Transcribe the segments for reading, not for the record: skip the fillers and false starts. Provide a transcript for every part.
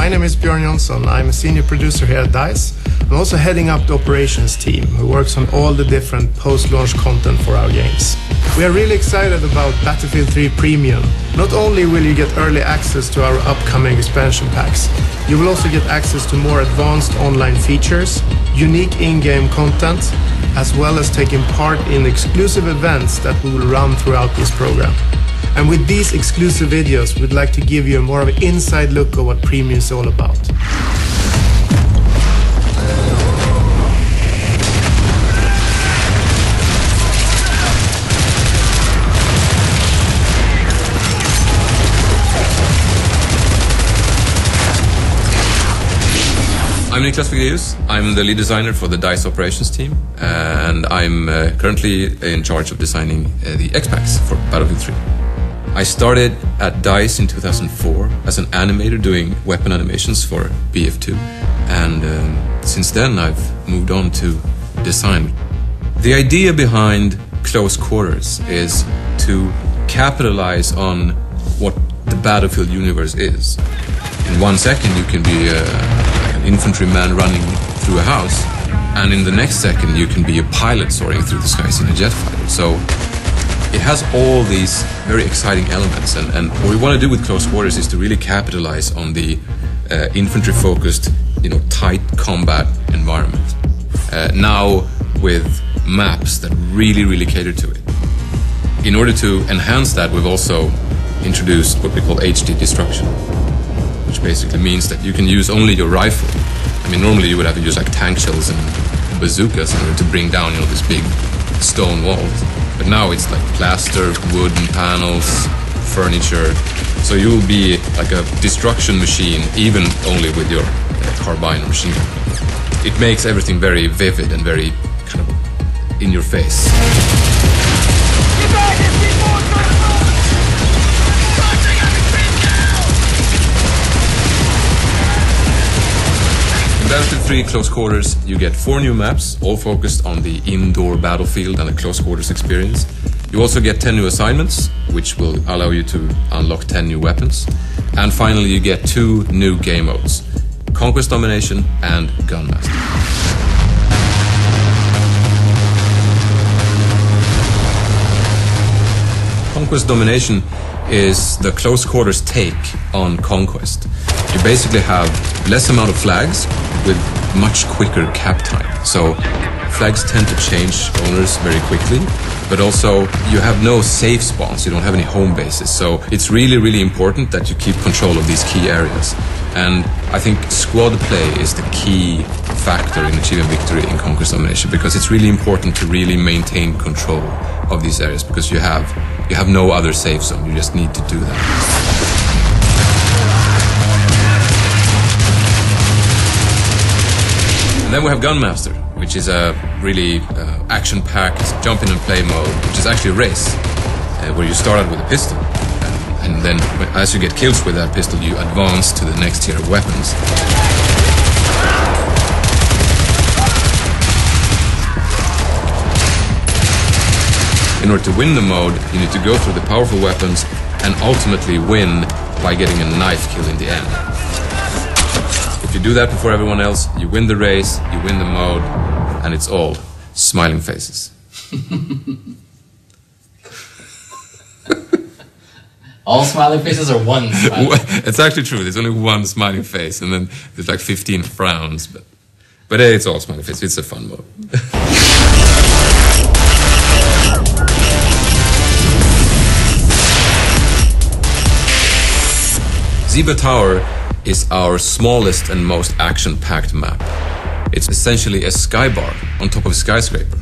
my name is Björn Jonsson. I'm a senior producer here at DICE. I'm also heading up the operations team who works on all the different post-launch content for our games. We are really excited about Battlefield 3 Premium. Not only will you get early access to our upcoming expansion packs, you will also get access to more advanced online features, unique in-game content, as well as taking part in exclusive events that we will run throughout this program. And with these exclusive videos, we'd like to give you more of an inside look of what Premium is all about. I'm Niklas Vigreus. I'm the lead designer for the DICE operations team, and I'm currently in charge of designing the X-Packs for Battlefield 3. I started at DICE in 2004 as an animator doing weapon animations for BF2, and since then I've moved on to design. The idea behind Close Quarters is to capitalize on what the Battlefield universe is. In 1 second you can be an infantryman running through a house, and in the next second you can be a pilot soaring through the skies in a jet fighter. So it has all these very exciting elements, and what we want to do with Close Quarters is to really capitalize on the infantry-focused, tight combat environment. Now with maps that really cater to it. In order to enhance that, we've also introduced what we call HD destruction, which basically means that you can use only your rifle. I mean, normally you would have to use like tank shells and bazookas in order to bring down, these big stone walls. But now it's like plaster, wooden panels, furniture. So you'll be like a destruction machine, even only with your carbine or machine gun. It makes everything very vivid and very kind of in your face. In Battlefield 3 Close Quarters, you get 4 new maps, all focused on the indoor battlefield and the close quarters experience. You also get 10 new assignments, which will allow you to unlock 10 new weapons. And finally, you get 2 new game modes, Conquest Domination and Gunmaster. Conquest Domination is the Close Quarters take on Conquest. You basically have less amount of flags with much quicker cap time. So flags tend to change owners very quickly, but also you have no safe spawns, you don't have any home bases. So it's really important that you keep control of these key areas. And I think squad play is the key factor in achieving victory in Conquest Domination, because it's really important to really maintain control of these areas, because you have no other safe zone, you just need to do that. And then we have Gunmaster, which is a really action-packed jump-in-and-play mode, which is actually a race, where you start out with a pistol, and then as you get kills with that pistol, you advance to the next tier of weapons. In order to win the mode, you need to go through the powerful weapons and ultimately win by getting a knife kill in the end. If you do that before everyone else, you win the race, you win the mode, and it's all smiling faces. All smiling faces or one smiling face? It's actually true, there's only one smiling face, and then there's like 15 frowns, but it's all smiling faces, it's a fun mode. Zebra Tower is our smallest and most action-packed map. It's essentially a skybar on top of a skyscraper.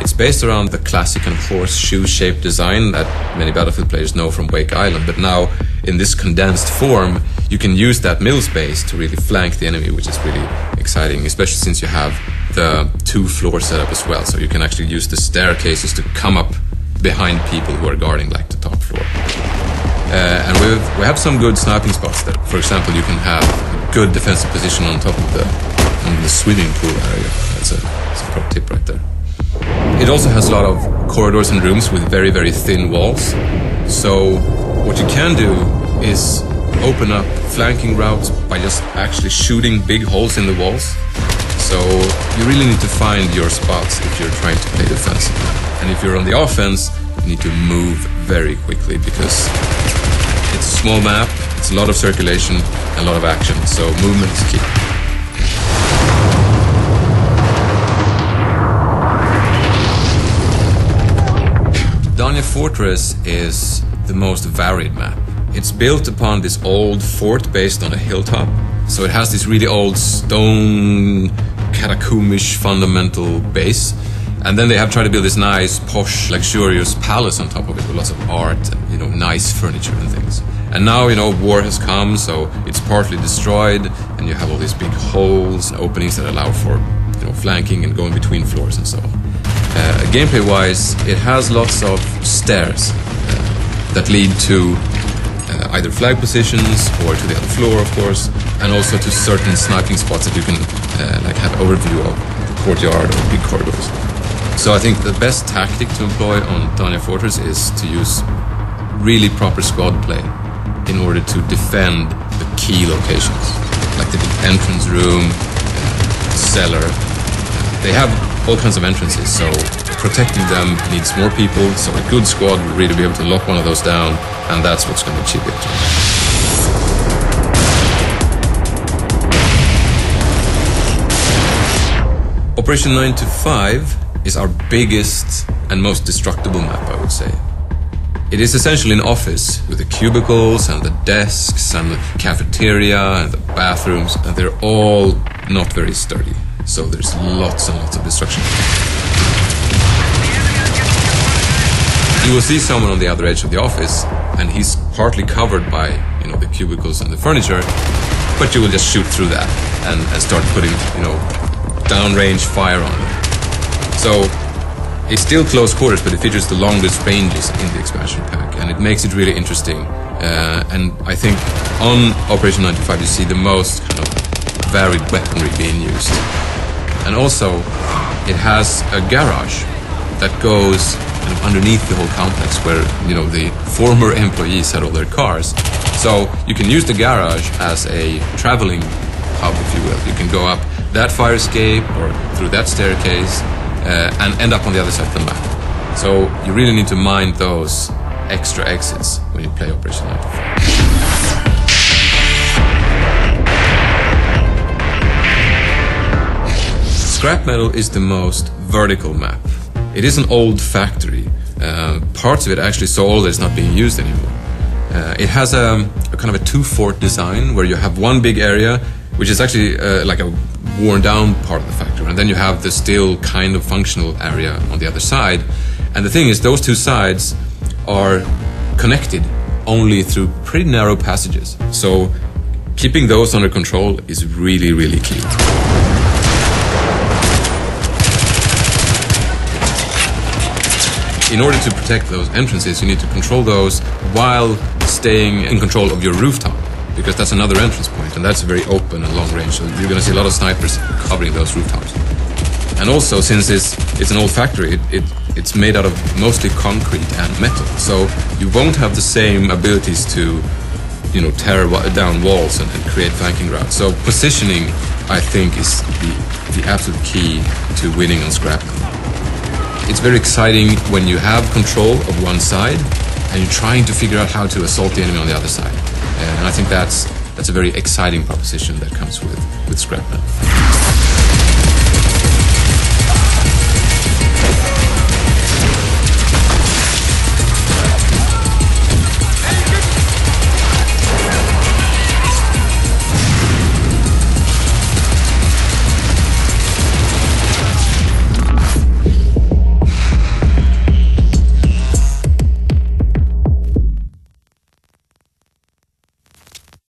It's based around the classic and horseshoe-shaped design that many Battlefield players know from Wake Island, but now in this condensed form, you can use that middle space to really flank the enemy, which is really exciting, especially since you have the 2-floor setup as well, so you can actually use the staircases to come up behind people who are guarding like the top floor. And we have some good sniping spots there. For example, you can have a good defensive position on top of the swimming pool area. That's a pro tip right there. It also has a lot of corridors and rooms with very thin walls. So what you can do is open up flanking routes by just actually shooting big holes in the walls. So you really need to find your spots if you're trying to play defensively. And if you're on the offense, you need to move very quickly because it's a small map, it's a lot of circulation, and a lot of action, so movement is key. Dania Fortress is the most varied map. It's built upon this old fort based on a hilltop, so it has this really old stone, catacombish fundamental base. And then they have tried to build this nice, posh, luxurious palace on top of it with lots of art and, nice furniture and things. And now, war has come, so it's partly destroyed, and you have all these big holes and openings that allow for, flanking and going between floors and so on. Gameplay-wise, it has lots of stairs that lead to either flag positions or to the other floor, of course, and also to certain sniping spots that you can have overview of the courtyard or big corridors. So I think the best tactic to employ on Dania Fortress is to use really proper squad play in order to defend the key locations, like the big entrance room, cellar. They have all kinds of entrances, so protecting them needs more people, so a good squad will really be able to lock one of those down, and that's what's going to achieve victory. Operation 9 to 5 is our biggest and most destructible map, I would say. It is essentially an office with the cubicles and the desks and the cafeteria and the bathrooms, and they're all not very sturdy. So there's lots and lots of destruction. You will see someone on the other edge of the office, and he's partly covered by, the cubicles and the furniture, but you will just shoot through that and start putting, downrange fire on them. So it's still close quarters, but it features the longest ranges in the expansion pack, and it makes it really interesting. And I think on Operation 95 you see the most kind of varied weaponry being used. And also, it has a garage that goes kind of underneath the whole complex where, the former employees had all their cars. So you can use the garage as a traveling hub, if you will. You can go up that fire escape or through that staircase and end up on the other side of the map. So you really need to mind those extra exits when you play Operation 95. Scrap Metal is the most vertical map. It is an old factory. Parts of it actually so old that it's not being used anymore. It has a kind of a two-fort design where you have one big area, which is actually like a worn-down part of the factory, and then you have the still kind of functional area on the other side. And the thing is, those two sides are connected only through pretty narrow passages. So keeping those under control is really, really key. In order to protect those entrances, you need to control those while staying in control of your rooftop, because that's another entrance point, and that's very open and long range, so you're going to see a lot of snipers covering those rooftops. And also, since it's an old factory, it's made out of mostly concrete and metal, so you won't have the same abilities to, tear down walls and create flanking routes. So positioning, I think, is the absolute key to winning on Scrap Metal. It's very exciting when you have control of one side and you're trying to figure out how to assault the enemy on the other side. And I think that's a very exciting proposition that comes with Scrap Metal.